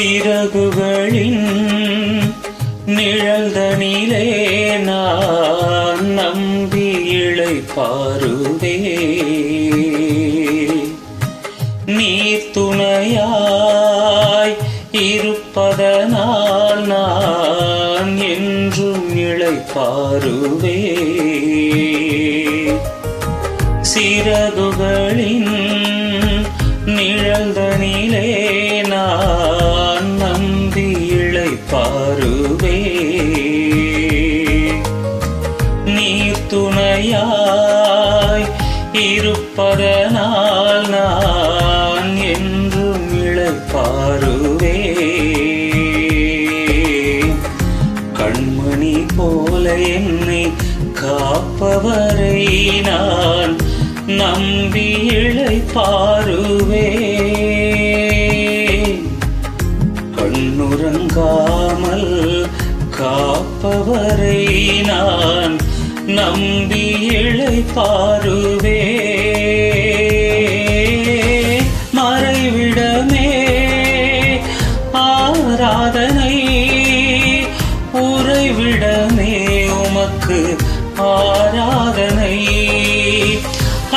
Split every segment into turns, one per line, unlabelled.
சிறகுகளின் நிழல்தனிலே நான் நம்பி இளைப்பாறுவே. நீ துணையாய் இருப்பதனால் நான் என்றும் இளைப்பாறுவே. சிறகுகளின் நிழல்தனிலே நான் நம்பி இளைப்பாறுவே. நீர் துணையாய் இருப்பதனால் நான் என்றும் இளைப்பாறுவே. கண்மணி போல என்னை காப்பவரை நான் நம்பி இளைப்பாறுவே. கண்ணுறங்காமல் காப்பவரை நான் நம்பி இளைப்பாறுவே. மறைவிடமே ஆராதனை, உறைவிடமே உமக்கு ஆராதனை.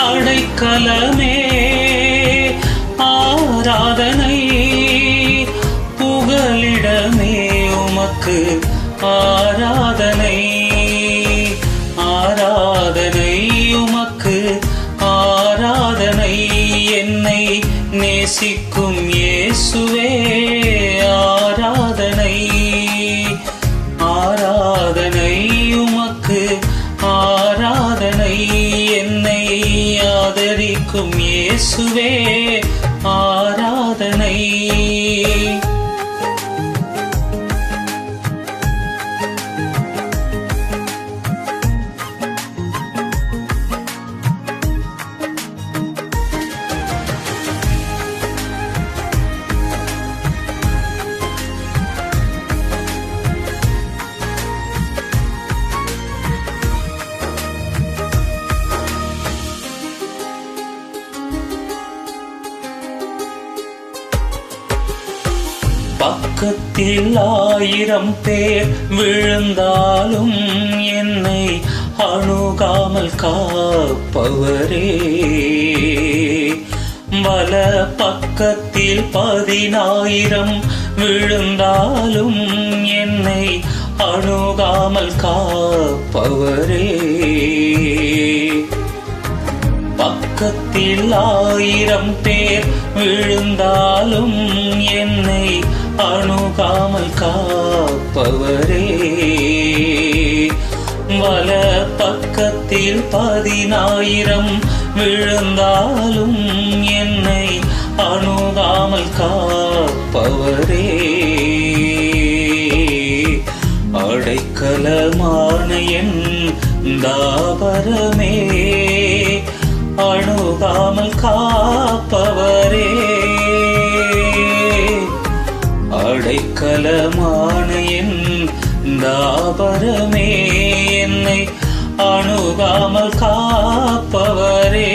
அடைக்கலமே ஆராதனை, புகலிடமே உமக்கு ஆராதனை. ஆராதனை உமக்கு ஆராதனை. என்னை நேசிக்கும் இயேசுவே ஆராதனை. ஆராதனை உமக்கு ஆராதனை. என்னை ஆதரிக்கும் இயேசுவே ஆராதனை. பக்கத்தில் 1000 பேர் விழுந்தாலும் என்னை அணுகாமல் காப்பவரே. வல பக்கத்தில் 10,000 விழுந்தாலும் என்னை அணுகாமல் காப்பவரே. பக்கத்தில் 1000 பேர் விழுந்தாலும் என்னை அணுகாமல் காப்பவரே. வல பக்கத்தில் 10,000 விழுந்தாலும் என்னை அணுகாமல் காப்பவரே. அடைக்கலமான என் தாபரமே அணுகாமல் காப்பவரே. அடைக்கலமான என் தாபரமே என்னை அணுகாமல் காப்பவரே.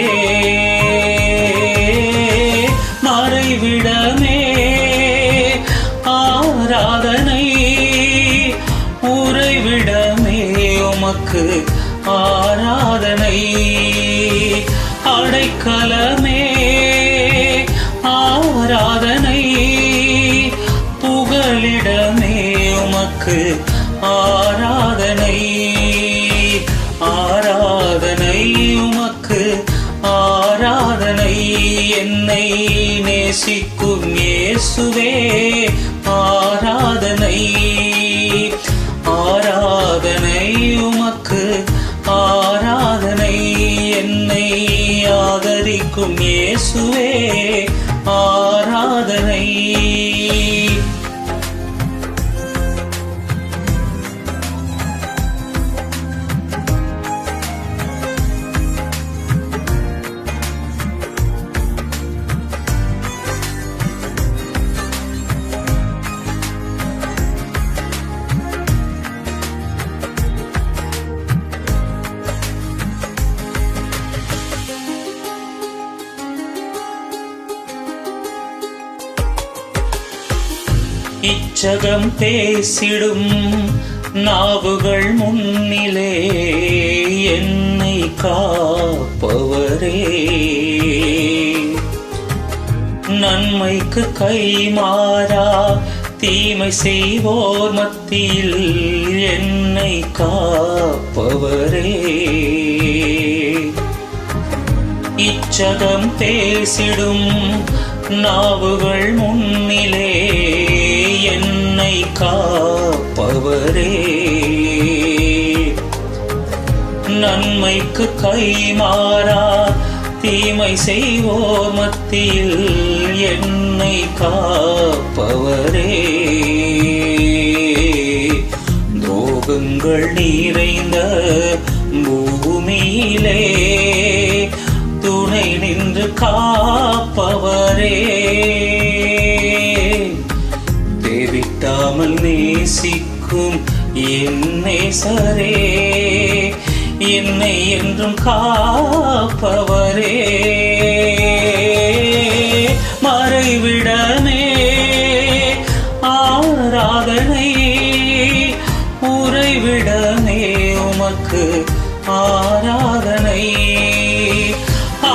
மறைவிடமே ஆராதனை, உறைவிடமே உமக்கு ஆராதனை. அடைக்கலமே ஆராதனை, புகலிடமே உமக்கு ஆராதனை. ஆராதனை உமக்கு ஆராதனை. என்னை நேசிக்கும் இயேசுவே ஆராதனை. ஆராதனை உமக்கு ஆராதனை. என்னை ஆதரிக்கும் இயேசுவே ஆராதனை. இச்சகம் பேசிடும் நாவுகள் முன்னிலே என்னை காப்பவரே, நன்மைக்கு கைமாறா தீமை செய்வோர் மத்தியில் என்னை காப்பவரே, இச்சகம் பேசிடும் நாவுகள் முன்னிலே என்னை காப்பவரே, நன்மைக்கு கைமாறா தீமை செய்வோர் மத்தியில் என்னை காப்பவரே, துரோகங்கள் நிறைந்த பூமியிலே துணை நின்று காப்பவரே, தேவிட்டாமல் நேசிக்கும் என் நேசரே, என்னை என்றும் காப்பவரே, மறைவிடமே ஆராதனை, உறைவிடமே உமக்கு ஆராதனை,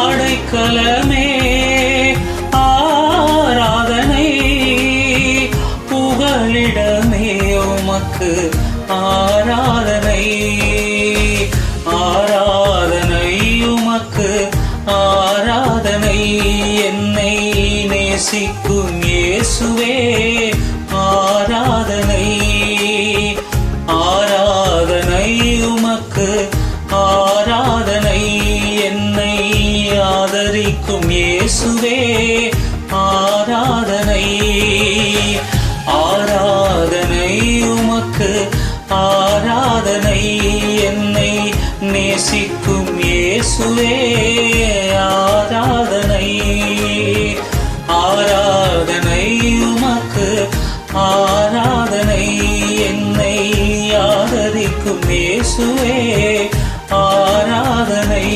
அடைக்கலமே ஆராதனை, புகலிடமே உமக்கு ஆராதனை, ஆராதனை உமக்கு ஆராதனை, என்னை நேசிக்கும் இயேசுவே ஆராதனை, ஆராதனை உமக்கு ஆராதனை, என்னை ஆதரிக்கும் இயேசுவே ஆராதனை, ஆராதனை உமக்கு ஆராதனை, என்னை நேசிக்கும் இயேசுவே ஆராதனை, ஆராதனை உமக்கு ஆராதனை, என்னை ஆதரிக்கும் இயேசுவே ஆராதனை.